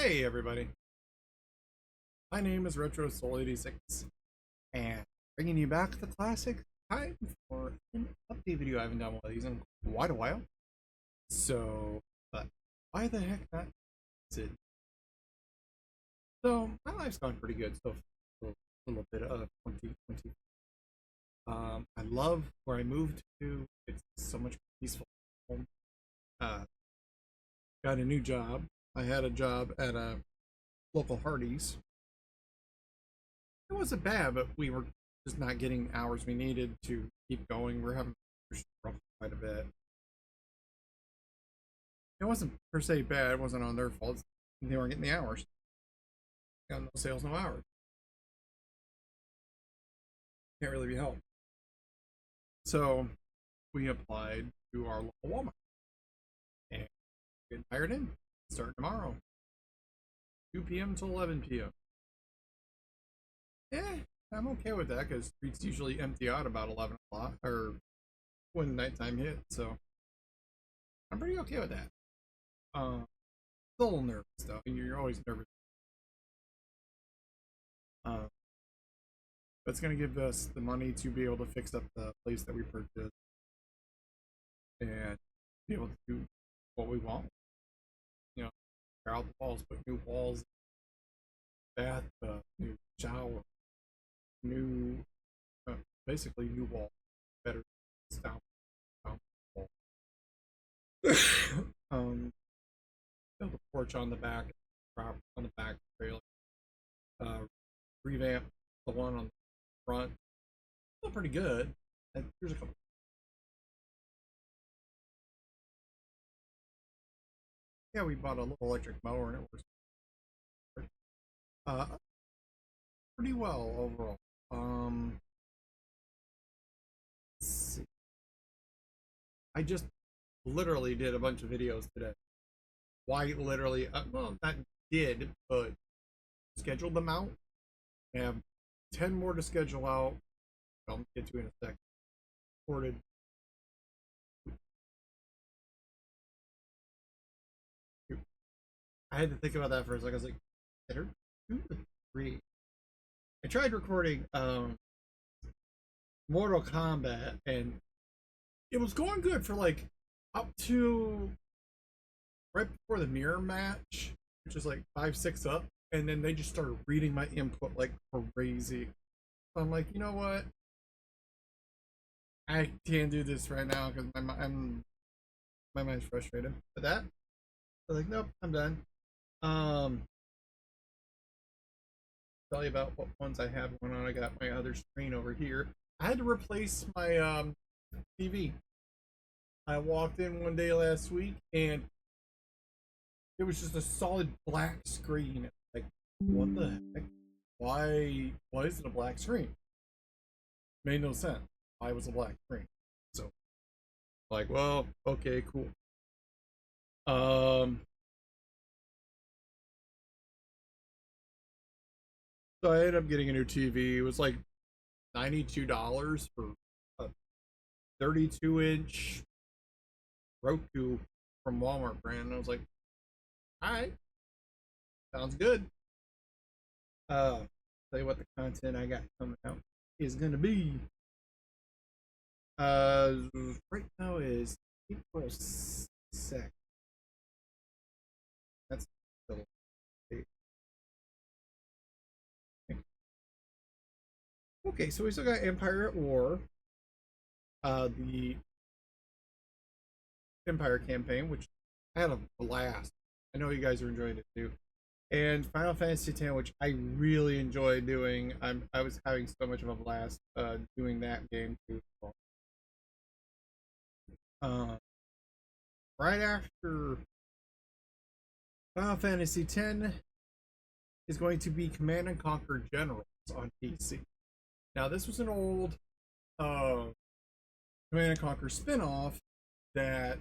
Hey everybody, my name is Retro Soul 86 and bringing you back the classic time for an update video. I haven't done one of these in quite a while, so why the heck not? It? So my life's gone pretty good so far, a little bit of 2020. I love where I moved to. It's so much peaceful. Uh, got a new job. I had a job at a local Hardee's. It wasn't bad, but we were just not getting hours we needed to keep going. We're having quite a bit. It wasn't per se bad. It wasn't on their fault. They weren't getting the hours. Got no sales, no hours. Can't really be helped. So we applied to our local Walmart and get hired in. Start tomorrow, 2 p.m. to 11 p.m. Yeah, I'm okay with that because streets usually empty out about 11 o'clock or when nighttime hits, so I'm pretty okay with that. A little nervous though. You're always nervous. But it's gonna give us the money to be able to fix up the place that we purchased and be able to do what we want. You know, tear out the walls, put new walls, bathtub, new shower, new, basically new wall, better down wall. Build a porch on the back, on the back trailer. Revamp the one on the front. Still pretty good. And here's a couple. Yeah, we bought a little electric mower and it works. Pretty well overall. Let's see. I just literally did a bunch of videos today. Why literally? Well, not did, but scheduled them out. I have 10 more to schedule out. I'll get to in a second. Recorded. I had to think about that for a second. I was like, better 2 or 3. I tried recording Mortal Kombat and it was going good for like up to right before the mirror match, which is like 5-6 up, and then they just started reading my input like crazy. So I'm like, you know what? I can't do this right now because my mind's frustrated. But that, I was like, nope, I'm done. Tell you about what ones I have going on. I got my other screen over here. I had to replace my TV. I walked in one day last week and it was just a solid black screen. Like, what the heck? Why is it a black screen? Made no sense. Why was a black screen? So, like, well, okay, cool. So I ended up getting a new TV. It was like $92 for a 32-inch Roku from Walmart brand. And I was like, all right, sounds good. Tell you what the content I got coming out is gonna be. Right now is April 2nd. That's the date. Okay, so we still got Empire at War. The Empire campaign, which I had a blast. I know you guys are enjoying it too. And Final Fantasy X, which I really enjoy doing. I was having so much of a blast doing that game too. Right after Final Fantasy X is going to be Command and Conquer Generals on PC. Now this was an old Command and Conquer spin-off that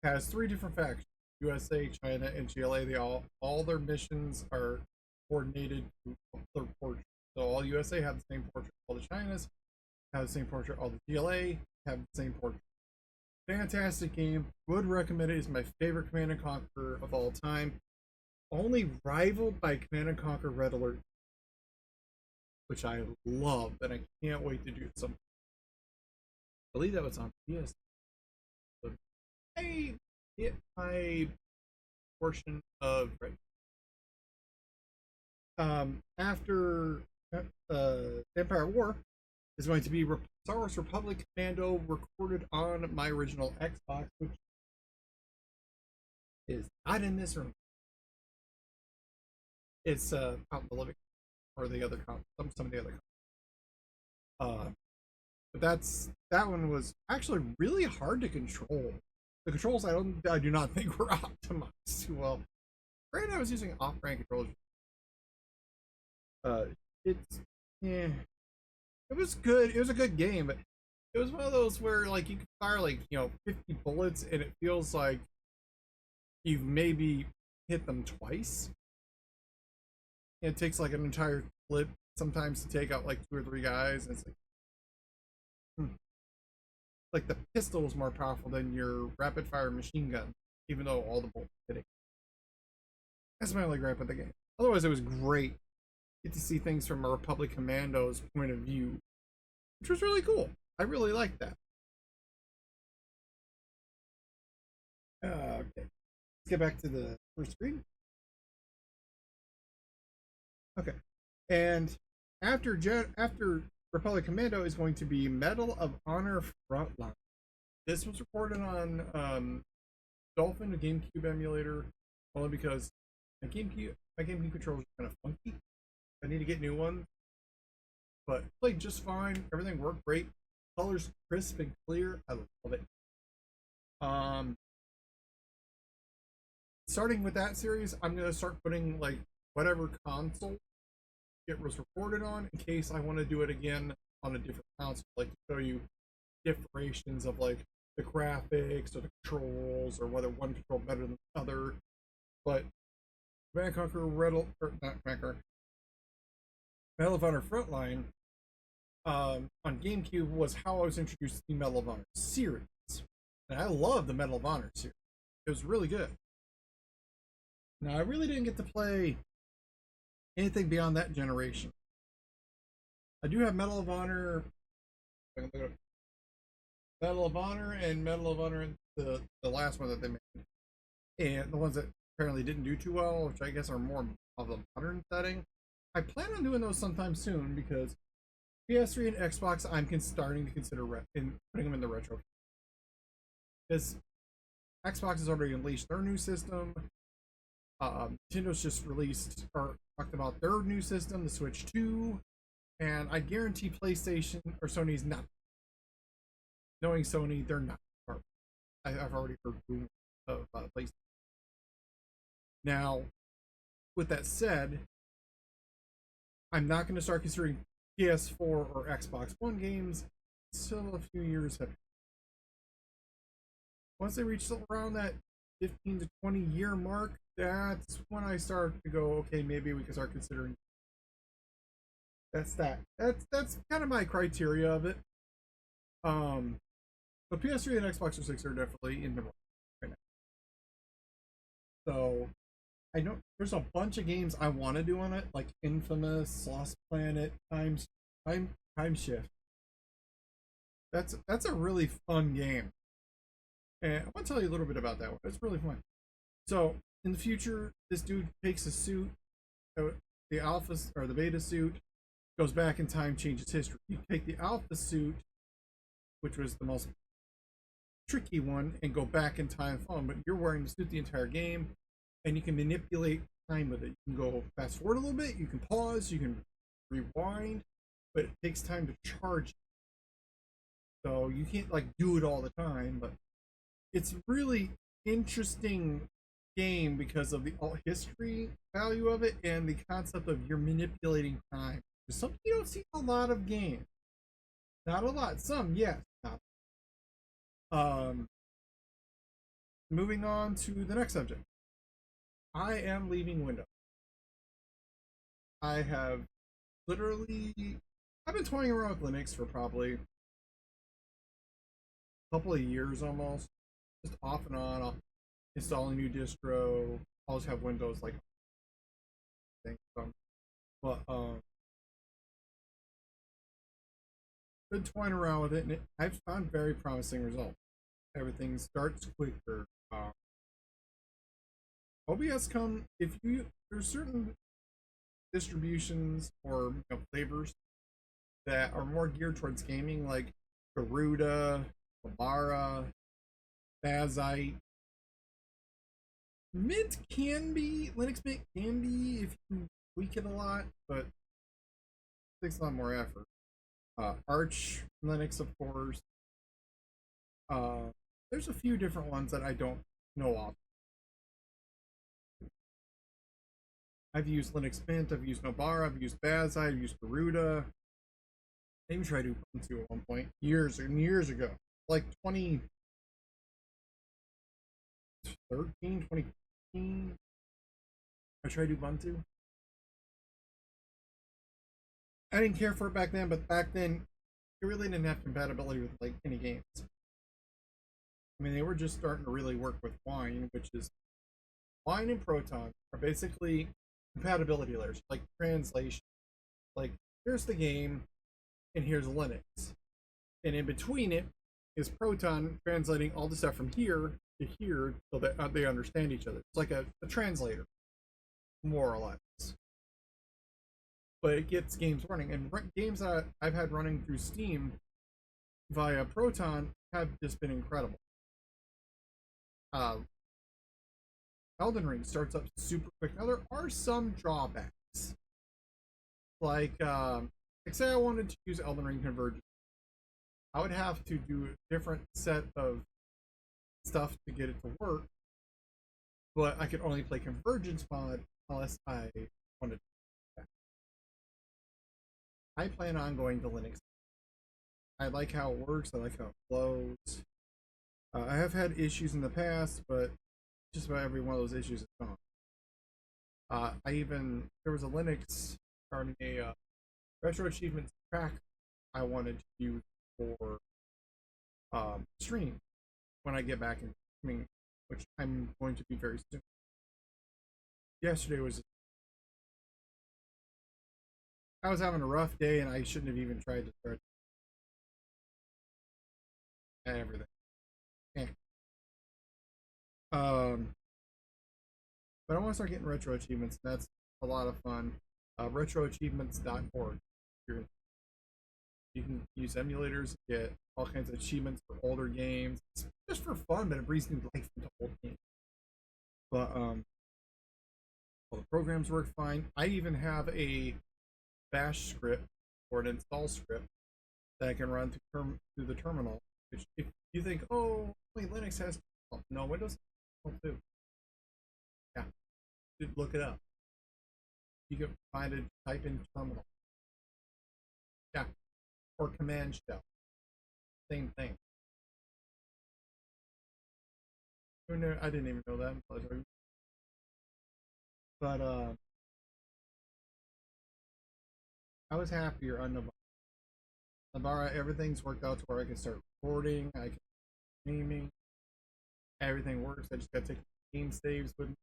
has 3 different factions: USA, China, and GLA. They all their missions are coordinated to their portrait. So all USA have the same portrait. All the Chinas have the same portrait. All the GLA have the same portrait. Fantastic game. Would recommend it. It's my favorite Command and Conquer of all time. only rivaled by Command and Conquer Red Alert, which I love, and I can't wait to do some. I believe that was on PS. So I hit my portion of Red. After Empire War is going to be Star Wars Republic Commando recorded on my original Xbox, which is not in this room. It's out in the living or the other some of the other. But that one was actually really hard to control. The controls I do not think were optimized too well. Granted, I was using off-brand controllers. It's yeah, it was good. It was a good game, but it was one of those where like you can fire like 50 bullets and it feels like you've maybe hit them twice. It takes like an entire clip sometimes to take out like 2 or 3 guys, and it's like the pistol is more powerful than your rapid fire machine gun, even though all the bullets are hitting. That's my only gripe with the game. Otherwise, it was great. Get to see things from a Republic Commando's point of view, which was really cool. I really liked that. Okay, let's get back to the first screen. Okay, and after Republic Commando is going to be Medal of Honor Frontline. This was recorded on Dolphin, a GameCube emulator, only because my GameCube controllers are kind of funky. I need to get new ones, but played just fine. Everything worked great. Colors crisp and clear. I love it. Starting with that series, I'm gonna start putting like whatever console it was recorded on, in case I want to do it again on a different console, like to show you differentiations of like the graphics or the controls, or whether one control better than the other. But Command Conquer Medal of Honor Frontline on GameCube was how I was introduced to the Medal of Honor series, and I love the Medal of Honor series. It was really good. Now I really didn't get to play anything beyond that generation. I do have Medal of Honor, and Medal of Honor, the last one that they made, and the ones that apparently didn't do too well, which I guess are more of a modern setting. I plan on doing those sometime soon because PS3 and Xbox I'm starting to consider putting them in the retro. Because Xbox has already unleashed their new system. Nintendo's just released or talked about their new system, the Switch 2, and I guarantee PlayStation or Sony's not. Knowing Sony, they're not. I've already heard rumors of PlayStation. Now, with that said, I'm not going to start considering PS4 or Xbox One games until a few years have. Once they reach around that 15 to 20 year mark, that's when I start to go, okay, maybe we can start considering. That's kind of my criteria of it. But PS3 and Xbox 360 are definitely in the market right now. So I know there's a bunch of games I want to do on it, like Infamous, Lost Planet, Time Shift. That's a really fun game, and I want to tell you a little bit about that one. It's really fun. So in the future, this dude takes a suit, the alpha or the beta suit, goes back in time, changes history. You take the alpha suit, which was the most tricky one, and go back in time phone, but you're wearing the suit the entire game, and you can manipulate time with it. You can go fast forward a little bit, you can pause, you can rewind, but it takes time to charge. So you can't like do it all the time, but it's really interesting game because of the alt history value of it and the concept of you're manipulating time. It's something you don't see in a lot of games. Not a lot. Some, yes. Not. Moving on to the next subject. I am leaving Windows. I have literally I've been toying around with Linux for probably a couple of years almost. Just off and on. I'll install a new distro. I'll just have Windows like think. But been toying around with it, and I've found very promising results. Everything starts quicker. OBS come if you there's certain distributions or flavors that are more geared towards gaming, like Garuda, Labara, Bazite. Mint can be Linux Mint can be if you tweak it a lot, but it takes a lot more effort. Arch Linux, of course. There's a few different ones that I don't know of. I've used Linux Mint, I've used Nobara, I've used Bazite, I've used Garuda. I even tried Ubuntu at one point, years and years ago, like 2013, 2015. I tried Ubuntu. I didn't care for it back then, but back then it really didn't have compatibility with like any games. I mean, they were just starting to really work with Wine, which is Wine and Proton are basically compatibility layers, like translation. Like, here's the game, and here's Linux. And in between it is Proton translating all the stuff from here to here so that they understand each other. It's like a translator, more or less. But it gets games running. And games that I've had running through Steam via Proton have just been incredible. Elden Ring starts up super quick. Now, there are some drawbacks. Like say I wanted to use Elden Ring Convergence. I would have to do a different set of stuff to get it to work. But I could only play Convergence mod unless I wanted to do that. I plan on going to Linux. I like how it works. I like how it flows. I have had issues in the past, but just about every one of those issues is gone. There was a Linux starting a retro achievements track I wanted to use for stream when I get back in streaming, which I'm going to be very soon. Yesterday I was having a rough day, and I shouldn't have even tried to start everything. Yeah. But I want to start getting retro achievements. That's a lot of fun. Retroachievements.org. You can use emulators to get all kinds of achievements for older games. It's just for fun, but it breathes new life into old games. But all the programs work fine. I even have a bash script or an install script that I can run through the terminal. Which, if you think, oh, wait, Linux has, no, Windows too. Yeah, look it up. You can find it, type in terminal. Yeah, or command shell. Same thing. I didn't even know that. But I was happier on Navara. Everything's worked out to where I can start recording. I can streaming. Everything works. I just gotta take game saves with me.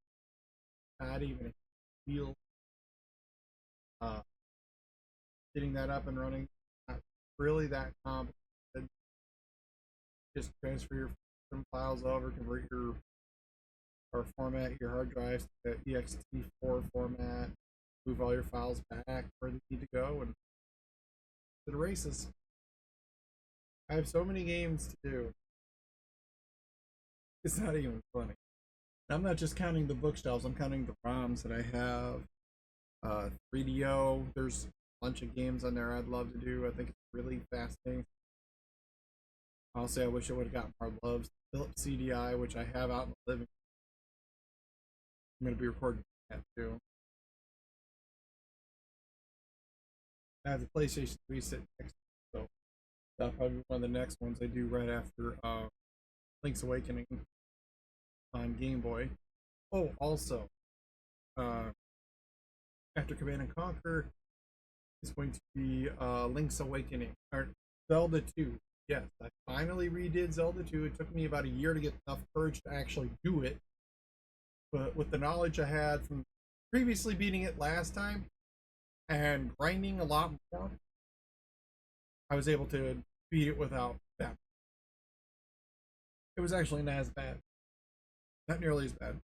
Not even a deal. Getting that up and running, not really that complicated. Just transfer your files over, convert your or format your hard drives to ext4 format, move all your files back where they need to go, and to the races. I have so many games to do. It's not even funny. I'm not just counting the bookshelves, I'm counting the ROMs that I have. 3DO, there's a bunch of games on there I'd love to do. I think it's really fascinating. Honestly, I wish I would have gotten more loves. Philips CDI, which I have out in the living room. I'm going to be recording that too. I have the PlayStation 3 sitting next to me, so that'll probably be one of the next ones I do right after Link's Awakening on Game Boy. Oh, also, after Command and Conquer is going to be Link's Awakening, or Zelda 2. Yes, I finally redid Zelda 2. It took me about a year to get enough courage to actually do it. But with the knowledge I had from previously beating it last time and grinding a lot more, I was able to beat it without that. It was actually not as bad. Not nearly as bad.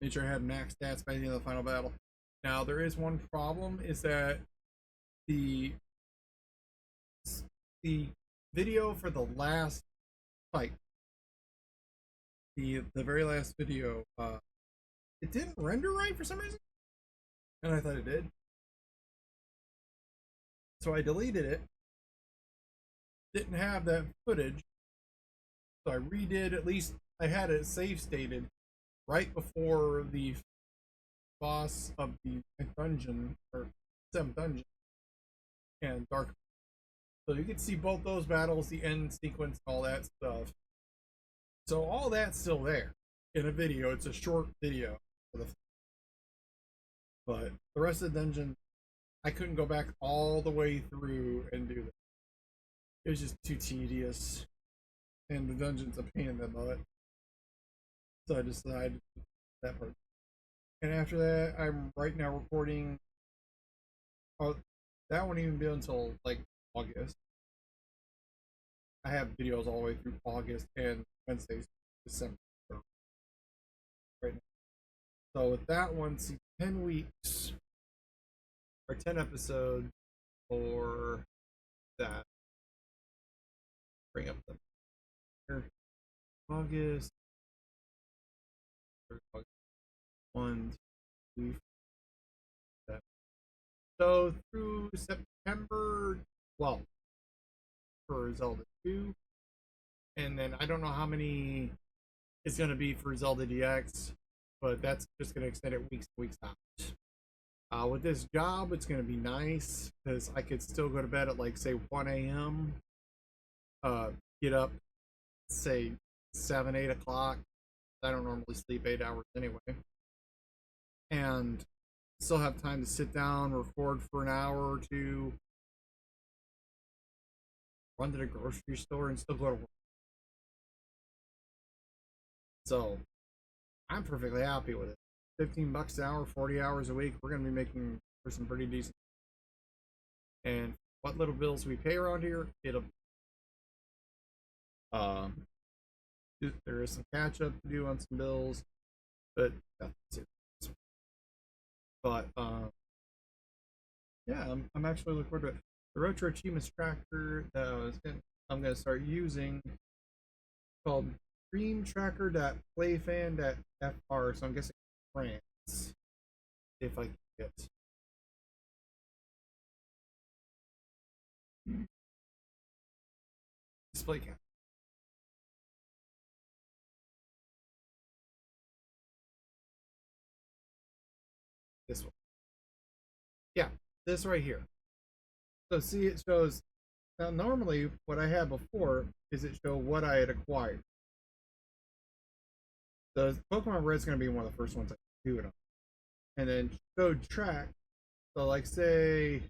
Made sure I had max stats by the end of the final battle. Now, there is one problem, is that the video for the last fight, the very last video, it didn't render right for some reason, and I thought it did. So I deleted it. Didn't have that footage, so I redid. At least I had it save stated right before the boss of the dungeon, or 7th dungeon, and Dark. So you can see both those battles, the end sequence, all that stuff. So all that's still there in a video. It's a short video. But the rest of the dungeon, I couldn't go back all the way through and do that. It was just too tedious. And the dungeon's a pain in the butt. So I decided that part. And after that, I'm right now recording. Oh, that won't even be until like August. I have videos all the way through August and Wednesdays, December. Right now. So with that one, see 10 weeks or 10 episodes for that. Bring up the August. 1, 2, 7. So through September 12th for Zelda 2. And then I don't know how many it's going to be for Zelda DX, but that's just going to extend it weeks and weeks out. With this job, it's going to be nice because I could still go to bed at like, say, 1 a.m. Get up, say, 7, 8 o'clock. I don't normally sleep 8 hours anyway. And still have time to sit down, record for an hour or two, run to the grocery store, and still go to work. So I'm perfectly happy with it. $15 an hour, 40 hours a week. We're going to be making for some pretty decent. And what little bills we pay around here, it'll. There is some catch up to do on some bills, but that's it. But yeah, I'm actually looking forward to it. The Retro Achievements Tracker that I'm going to start using, called DreamTracker.playfan.fr. So I'm guessing France, if I can get. Display cap. This one. Yeah, this right here. So see, it shows. Now normally what I had before is it show what I had acquired. The Pokemon Red is going to be one of the first ones I do it on. And then show track. So like say,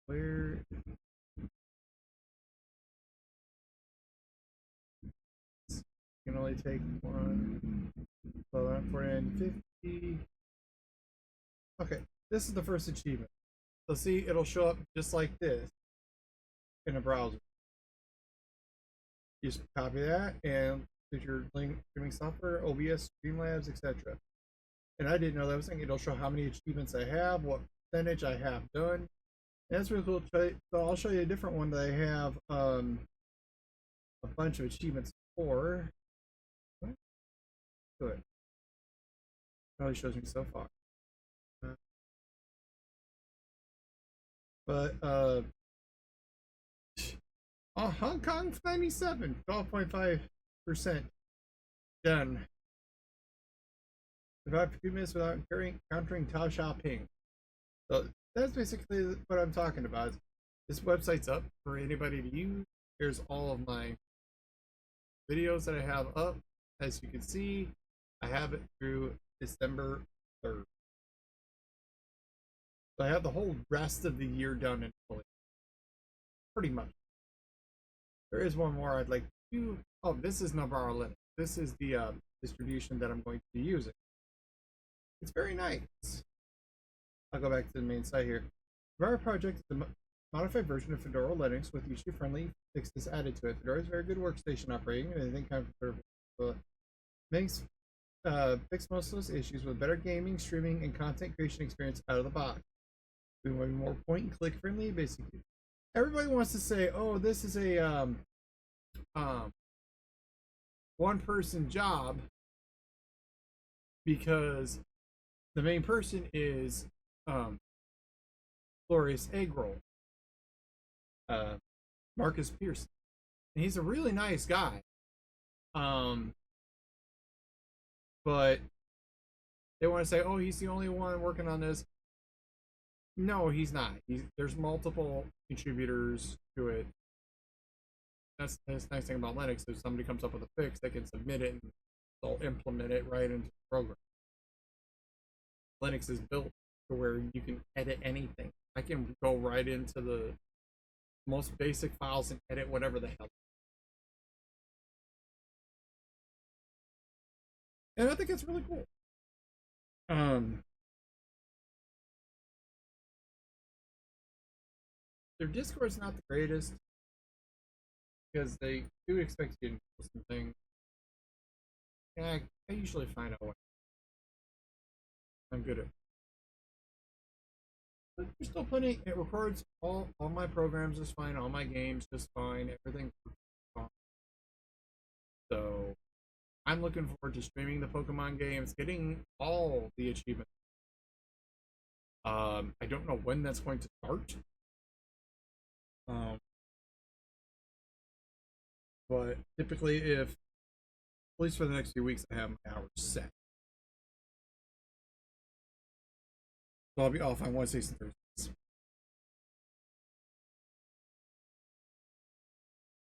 where you can only take one. So I'm 4950. Okay, this is the first achievement. So see, it'll show up just like this in a browser. You just copy that and put your link, streaming software, OBS, Streamlabs, etc. And I didn't know that was saying it'll show how many achievements I have, what percentage I have done. And that's really cool. So I'll show you a different one that I have a bunch of achievements for. What? Good. It only shows me so far. But Hong Kong 97, 12.5% done. Survive for 2 minutes without encountering Tao Xiaoping. So that's basically what I'm talking about. This website's up for anybody to use. Here's all of my videos that I have up. As you can see, I have it through December 3rd. So I have the whole rest of the year done in fully. Pretty much. There is one more I'd like to do. Oh, this is Navarro Linux. This is the distribution that I'm going to be using. It's very nice. I'll go back to the main site here. Fedora project is a modified version of Fedora Linux with user-friendly fixes added to it. Fedora is a very good workstation operating, and I think kind of makes fix most of those issues with better gaming, streaming, and content creation experience out of the box. We want to be more point-and-click friendly, basically. Everybody wants to say, "Oh, this is a one-person job," because the main person is Glorious Egg Roll, Marcus Pearson, and he's a really nice guy. But they want to say, "Oh, he's the only one working on this." No, he's not. There's multiple contributors to it. That's the nice thing about Linux. If somebody comes up with a fix, they can submit it and they'll implement it right into the program. Linux is built to where you can edit anything. I can go right into the most basic files and edit whatever the hell. And I think it's really cool. Their Discord's not the greatest because they do expect you to know some things. Yeah, I usually find out what I'm good at. But there's still plenty. It records all my programs just fine, all my games just fine, everything fine. So I'm looking forward to streaming the Pokemon games, getting all the achievements. I don't know when that's going to start. But typically, if at least for the next few weeks, I have my hours set. So I'll be off on Wednesdays and Thursdays.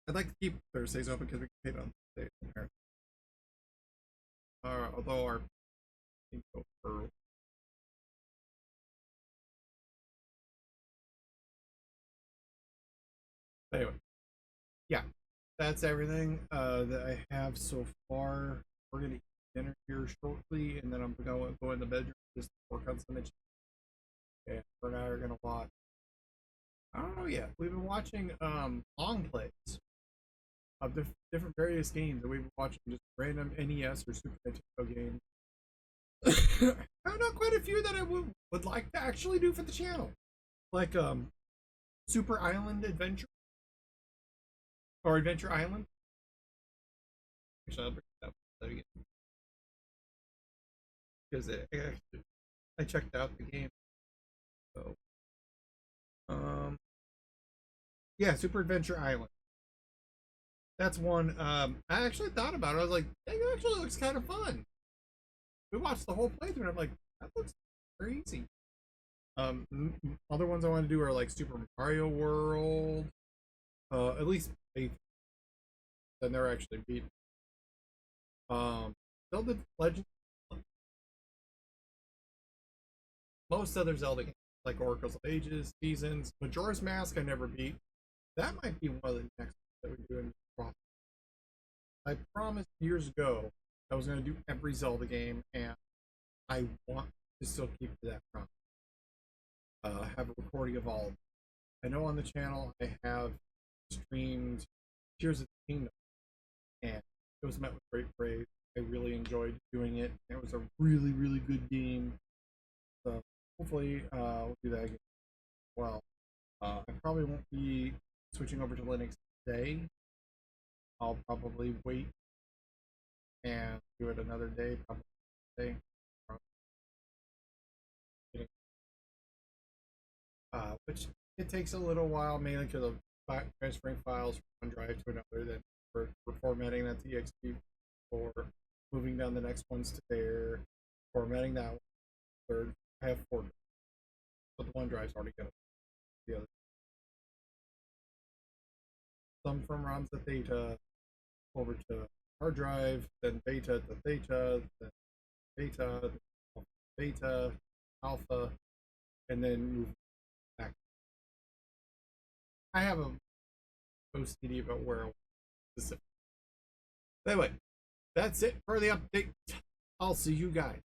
I'd like to keep Thursdays open because we can pay on Thursdays. Although our things go early. Anyway, yeah, that's everything that I have so far. We're gonna eat dinner here shortly, and then I'm gonna go in the bedroom just to work on some. And for now, we're gonna watch. I don't know yet. We've been watching long plays of different various games, and we've been watching just random NES or Super Nintendo games. I know quite a few that I would like to actually do for the channel, like Super Island Adventure or Adventure Island. Actually, I'll bring that up again because I checked out the game. So, yeah, Super Adventure Island. That's one. I actually thought about it. I was like, it actually looks kind of fun. We watched the whole playthrough, and I'm like, that looks very easy. Other ones I want to do are like Super Mario World. At least then they're actually beat. Zelda Legend. Most other Zelda games, like Oracles of Ages, Seasons, Majora's Mask, I never beat. That might be one of the next that we do in the process. I promised years ago I was going to do every Zelda game, and I want to still keep to that promise. Have a recording of all of them. I know on the channel I have streamed Tears of the Kingdom, and it was met with great praise. I really enjoyed doing it. It was a really, really good game. So hopefully we'll do that again. Well, I probably won't be switching over to Linux today. I'll probably wait and do it another day, probably today. Which it takes a little while, mainly because of transferring files from one drive to another, then for formatting that TXT, for moving down the next ones to there, formatting that one. Third, I have four, but the one drive's already got the other. Some from ROMs to Theta over to hard drive, then beta to Theta, then beta, beta, alpha, and then move back. I have a OCD about where I want to. Anyway, that's it for the update. I'll see you guys